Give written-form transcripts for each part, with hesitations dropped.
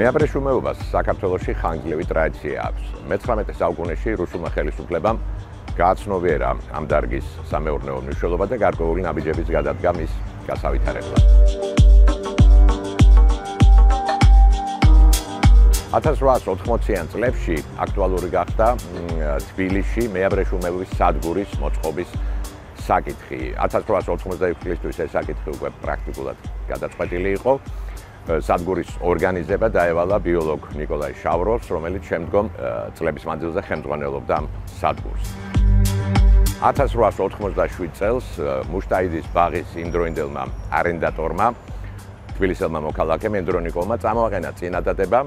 მეაბრეშუმეობას საქართველოში ხანგრძლივი ტრადიცია აქვს. მე-19 საუკუნეში რუსულმა ხელისუფლებამ გააცნობიერა ამ დარგის სამეურნეო მნიშვნელობა და გარკვეული ნაბიჯების გადადგა მის გასავითარებლად. 1880-იან წლებში აქტუალური გახდა თბილისში მეაბრეშუმეობის სადგურის მოწყობის საკითხი. 1886 წლისთვის ეს საკითხი უკვე პრაქტიკულად გადაწყვეტილი იყო. სადგურის ორგანიზება დაევალა ბიოლოგ ნიკოლაი შავროვს, რომელიც შემდგომ წლების მანძილზე ხელმძღვანელობდა ამ სადგურს. 1887 წელს მუშტაიდის ბაღის იმდროინდელმა არენდატორმა თბილისელმა მოქალაქემ ენდრონიკოვმა წამოაყენა წინადადება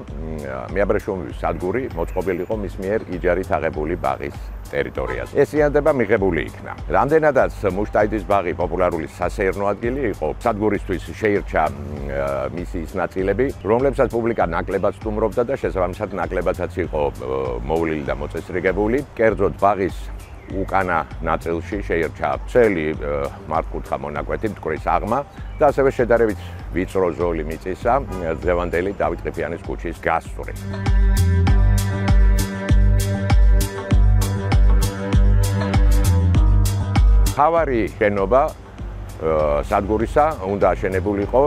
მეაბრეშუმეობის სადგური მოწყობილიყო მის მიერ იჯარით აღებული ბაღის ტერიტორიაზე. ეს წინადადება მიღებული იქნა. რამდენადაც მუშტაიდის ბაღი პოპულარული სასეირნო ადგილი იყო, სადგურისთვის შეირჩა მისი ის ნაწილები, რომლებსაც პუბლიკა ნაკლებად სტუმრობდა და შესაბამისად ნაკლებადაც იყო მოვლილი და მოწესრიგებული. კერძოდ ბაღის უკანა ნაწილში შეირჩა ვრცელი მართკუთხა მონაკვეთი მტკვრის აღმა და ასევე შედარებით ვიწრო ზოლი მიწისა დღევანდელი დავით ყიფიანის ქუჩის გასწვრივ. მთავარი შენობა სადგურისა უნდა აშენებულიყო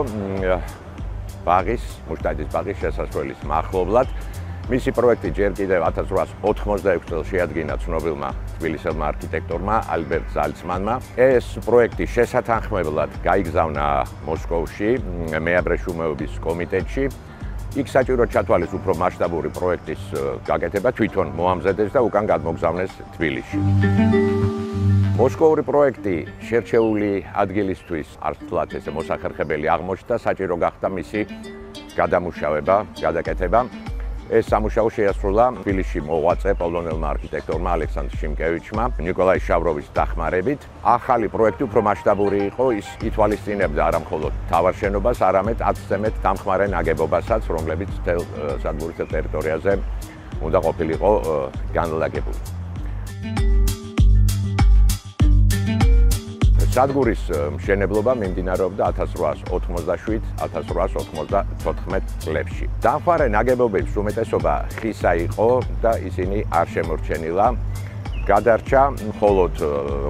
ბაღის, მუშტაიდის ბაღის შესასვლელის მახლობლად. მისი პროექტი ჯერ კიდევ 1886 წელს შეადგინა ცნობილმა თბილისელმა არქიტექტორმა ალბერტ ზალცმანმა. ეს პროექტი შესათანხმებლად გაიგზავნა მოსკოვში მეაბრეშუმეობის კომიტეტში. იქ საჭიროდ ჩათვალეს უფრო მასშტაბური პროექტის გაკეთება, თვითონ მოამზადეს და უკან გადმოგზავნეს თბილისში. მოსკოვური პროექტი შერჩეული ადგილისთვის ართლად ესე მოსახერხებელი აღმოჩნდა, საჭირო გახდა მისი გადამუშავება, გადაკეთება. ეს სამუშაო შეასრულა თბილისში მოღვაწე პოლონელმა არქიტექტორმა ალექსანდრ შიმკევიჩმა ნიკოლაი შავროვის დახმარებით. ახალი პროექტი უფრო მასშტაბური იყო, ის ითვალისწინებდა არა მხოლოდ მთავარ შენობას, არამედ 10-ზე მეტ დამხმარე ნაგებობასაც, რომლებიც მთელ სადგურის ტერიტორიაზე უნდა ყოფილიყო განლაგებული. სადგურის მშენებლობა მიმდინარეობდა 1887-1894 წლებში. დამხმარე ნაგებობების უმეტესობა ხისა იყო და ისინი არ შემორჩენილა. გადარჩა მხოლოდ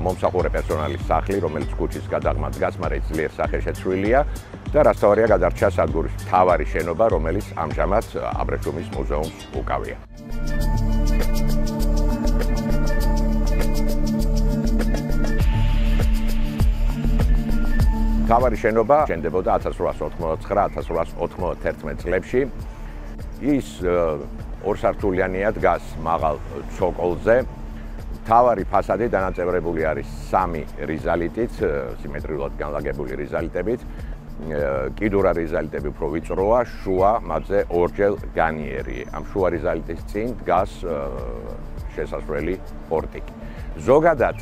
მომსახურე პერსონალის სახლი, რომელიც ქუჩის გადაღმა დგას, მაგრამ ძლიერ სახეშეცვლილია და რასთავარია გადარჩა სადგურის მთავარი შენობა, რომელიც ამჟამად აბრეშუმის მუზეუმს უკავია. მთავარი შენობა შენდებოდა 1889-1891 წლებში. ის ორსართულიანია, დგას მაღალ ცოკოლზე. მთავარი ფასადი დანაწევრებული არის 3 რიზალიტით, სიმეტრიულად განლაგებული რიზალიტებით. კიდურა რიზალიტები უფრო ვიწროა, შუა მათზე ორჯერ განიერი. ამ შუა რიზალიტის წინ დგას შესასვლელი პორტიკი. ზოგადად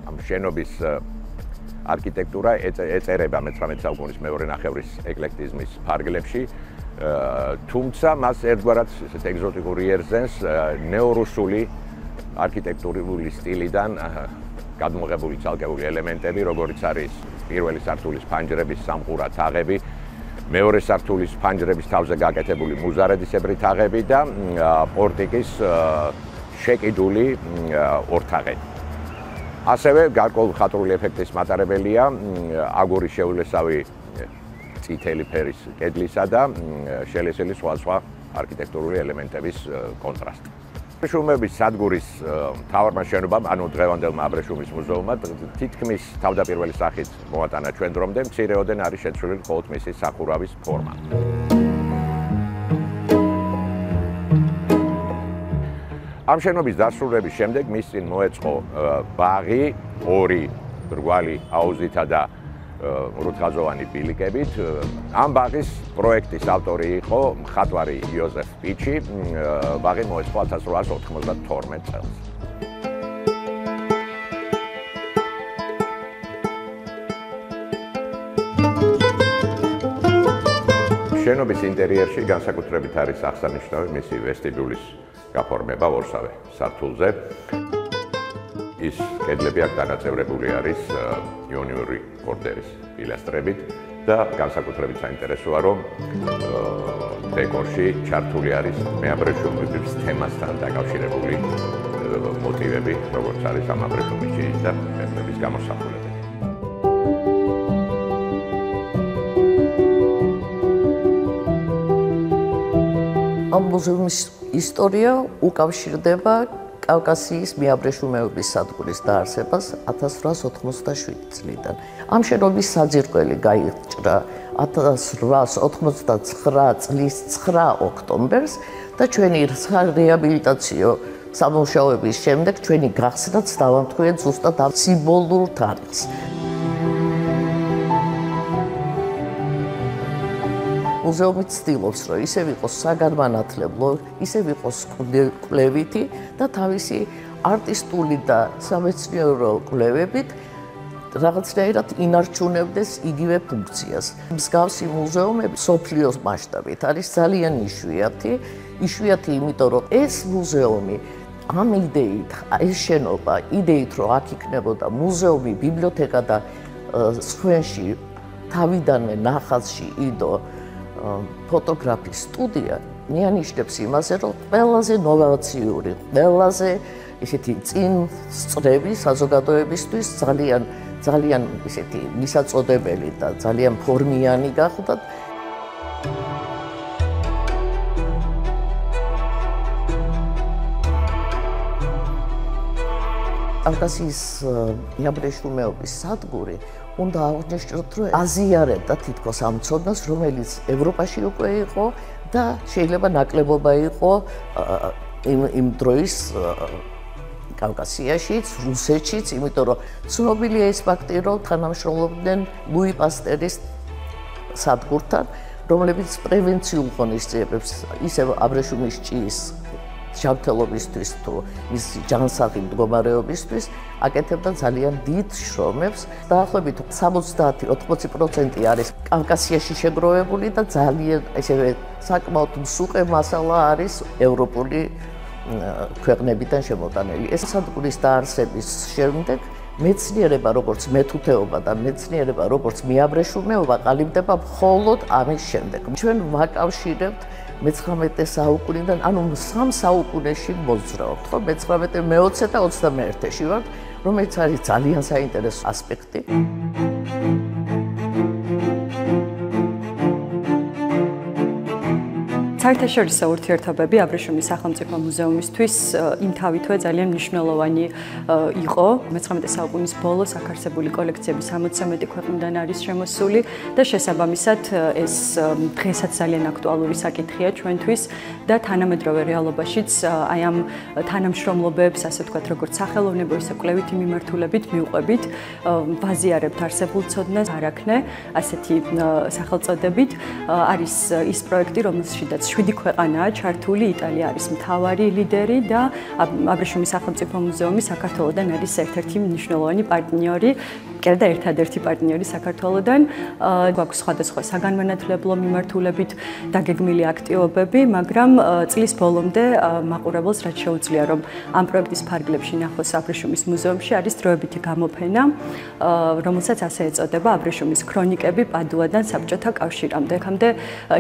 ამ შენობის არქიტექტურა ეწერება მე-19 საუკუნის მეორე ნახევრის ეკლექტიზმის ფარგლებში, თუმცა მას ერთგვარად ესეთ ეგზოტიკური იერზენს ნეორუსული არქიტექტურული სტილიდან გადმოღებული ცალკეული ელემენტები, როგორიც არის პირველი სართულის ფანჯრების სამყურა თაღები, მეორე სართულის ფანჯრების თავზე გაკეთებული მუზარედისებრი თაღები და პორტიკის შეკიდული ორთაღები. ასევე გარკვეული ხატრული ეფექტის მატარებელია აგურის შეულესავი წითელი ფერის კედლისა და შელესილი სხვა არქიტექტურული ელემენტების კონტრასტი. აბრეშუმეობის სადგურის მთავარმა შენობამ, ანუ დღევანდელმა აბრეშუმის მუზეუმმა, თითქმის თავდაპირველი სახით მოატანა ჩვენ დრომდე, მცირეოდენ არის შეცვლილი მხოლოდ მისი სახურავის ფორმა. ამ შენობის დასრულების შემდეგ მის წინ მოეწყო ბაღი, 2 მრგვალი აუზითა და რუთხაზოვანი ბილიკებით. ამ ბაღის პროექტის ავტორი იყო მხატვარი იოზეფ პიჩი. ბაღი მოეწყო 1892 წელს. შენობის ინტერიერში განსაკუთრებით არის აღსანიშნავი მისი ვესტიბიულის გაფორმება ორსავე სართულზე. ის კედლები აქ დანაწევრებული არის იონიური ორდერის პილასტრებით. და განსაკუთრებით საინტერესოა, რომ დეკორში ჩართული არის მეაბრეშუმების თემასთან დაკავშირებული მოტივები, როგორც არის ამ აბრეშუმის ჭიის და მემების გამოსახულება. ამ მუზეუმის ისტორია უკავშირდება კავკასიის მეაბრეშუმეობის სადგურის დაარსებას 1887 წლიდან. ამ შენობის საძირკველი გაიჭრა 1889 წლის 9 ოქტომბერს და ჩვენი რეაბილიტაციო სამუშაოების შემდეგ ჩვენი გახსნაც დავამტყუეთ ზუსტად ამ სიმბოლურ თარიღს. მუზეუმი ცდილობს, რომ ისევ იყოს საგანმანათლებლო, ისევ იყოს კვლევითი და თავისი არტისტული და სამეცნიერო კვლევებით რაღაცნაირად ინარჩუნებდეს იგივე ფუნქციას. მსგავსი მუზეუმები მსოფლიოს მასშტაბით არის ძალიან იშვიათი, იმიტომ რომ ეს მუზეუმი ამ იდეით, ეს შენობა იდეით, რომ აქ იქნებოდა მუზეუმი, ბიბლიოთეკა და სხვენში თავიდანვე ნახაზში იდო ფოტოგრაფის სტუდია მიანიშნებს იმაზე, რომ ყველაზე ნოვაციური, ყველაზე ისეთი წინ სწრები საზოგადოებისთვის ძალიან ისეთი მისაწოდებელი და ძალიან ფორმიანი გახდათ. კავკასიის მეაბრეშუმეობის სადგური უნდა აღნიშნოთ, რომ აზიარებდა თითქოს ამ ცოდნას, რომელიც ევროპაში უკვე იყო და შეიძლება ნაკლებობა იყო იმ დროის კავკასიაშიც, რუსეთშიც, იმიტომ რომ ცნობილია ეს ფაქტი, რომ თანამშრომლობდნენ ლუი პასტერის სადგურთან, რომლებიც პრევენციულ ღონისძიებებს ისევ აბრეშუმის ჭიის ჯანმრთელობისთვის თუ ის ჯანსაღი მდგომარეობისთვის აკეთებდა ძალიან დიდ შრომებს. დაახლოებით 70-80% არის კავკასიაში შეგროვებული და ძალიან ესევე საკმაოდ მსუყე მასალა არის ევროპული ქვეყნებიდან შემოტანილი. ეს სადგურის დაარსების შემდეგ მეცნიერება, როგორც მეთუთეობა და მეცნიერება, როგორც მეაბრეშუმეობა ყალიბდება მხოლოდ ამის შემდეგ. ჩვენ ვაკავშირებთ მე-19 საუკუნიდან, ანუ 3 საუკუნეში მოძრაობთ, ხო? მე-19, მე-20 და 21-ში ვართ, რომელიც არის ძალიან საინტერესო ასპექტი. საერთაშორისო ურთიერთობები აბრეშუმის სახელმწიფო მუზეუმისთვის იმთავითვე ძალიან მნიშვნელოვანი იყო. მე-19 საუკუნის ბოლოს აქ არსებული კოლექციები 60-მდე ქვეყნიდან არის შემოსული და შესაბამისად ეს დღესაც ძალიან აქტუალური საკითხია ჩვენთვის და თანამედროვე რეალობაშიც აი ამ თანამშრომლობებს, ასე ვთქვათ, როგორც სახელოვნებო, ისე კვლევითი მიმართულებით მივყვებით, ვაზიარებთ არსებულ ცოდნას არაქნე, ასეთი სახელწოდებით. არის ის პროექტი, რომელშიც 7 ქვეყანაა ჩართული, იტალია არის მთავარი ლიდერი და აბრეშუმის სახელმწიფო მუზეუმი საქართველოდან არის ერთ-ერთი მნიშვნელოვანი პარტნიორი, კიდევ და ერთადერთი პარტნიორი საქართველოდან. გვაქვს სხვადასხვა საგანმანათლებლო მიმართულებით დაგეგმილი აქტივობები, მაგრამ წლის ბოლომდე მაყურებელს რაც შეუძლია, რომ ამ პროექტის ფარგლებში ნახოს აბრეშუმის მუზეუმში არის დროებითი გამოფენა, რომელსაც ასე ეწოდება აბრეშუმის ქრონიკები პადუადან საბჭოთა კავშირამდე. აქამდე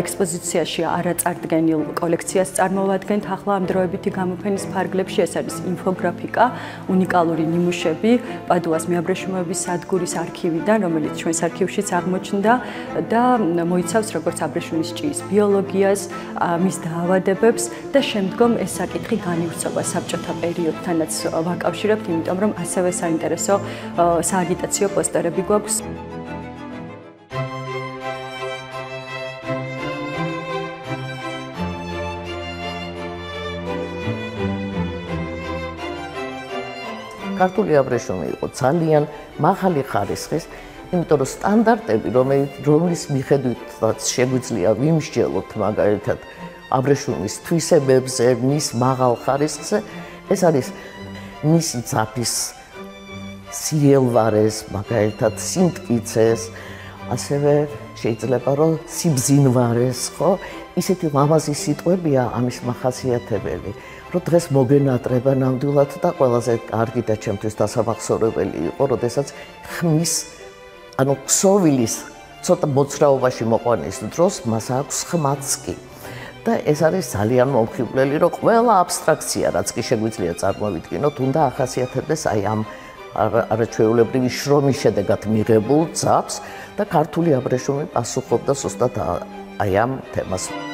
ექსპოზიციაში არაწარდგენილ კოლექციას წარმოვადგენთ. ახლა ამ დროებითი გამოფენის ფარგლებში ეს არის ინფოგრაფიკა, უნიკალური ნიმუშები პადუას მეაბრეშუმეობის სადგურის არქივიდან, რომელიც ჩვენს არქივშიც აღმოჩნდა და მოიცავს როგორც აბრეშუმის ჭიის ბიოლოგიას, მის დაავადებებს და შემდგომ ეს საკითხი განივრცობა საბჭოთა პერიოდთანაც ვაკავშირებთ, იმიტომ რომ ასევე საინტერესო სააგიტაციო პოსტერები გვაქვს. ქართული აბრეშუმი იყო ძალიან მაღალი ხარისხის, იმიტომ რომ სტანდარტები, რომლის მიხედვითაც შეგვიძლია ვიმსჯელოთ მაგალითად აბრეშუმის თვისებებზე, მის მაღალ ხარისხზე, ეს არის მისი ძაფის სიელვარეს, მაგალითად სიმტკიცეს, ასევე შეიძლება რომ სიბზინვარეს, ხო? ისეთი ლამაზი სიტყვებია ამის მახასიათებელი. რომ დღეს მოგენატრება ნამდვილად და ყველაზე კარგი და ჩემთვის დასამახსოვრებელი იყო, როდესაც ხმის, ანუ ქსოვილის ცოტა მოძრაობაში მოყვანის დროს მას აქვს ხმაც კი. და ეს არის ძალიან მომხიბვლელი, რომ ყველა აბსტრაქცია, რაც კი შეგვიძლია წარმოვიდგინოთ, უნდა ახასიათებდეს აი ამ არაჩვეულებრივი შრომის შედეგად მიღებულ ძაბს და ქართული აბრეშუმი პასუხობდა ზუსტად აი ამ თემას.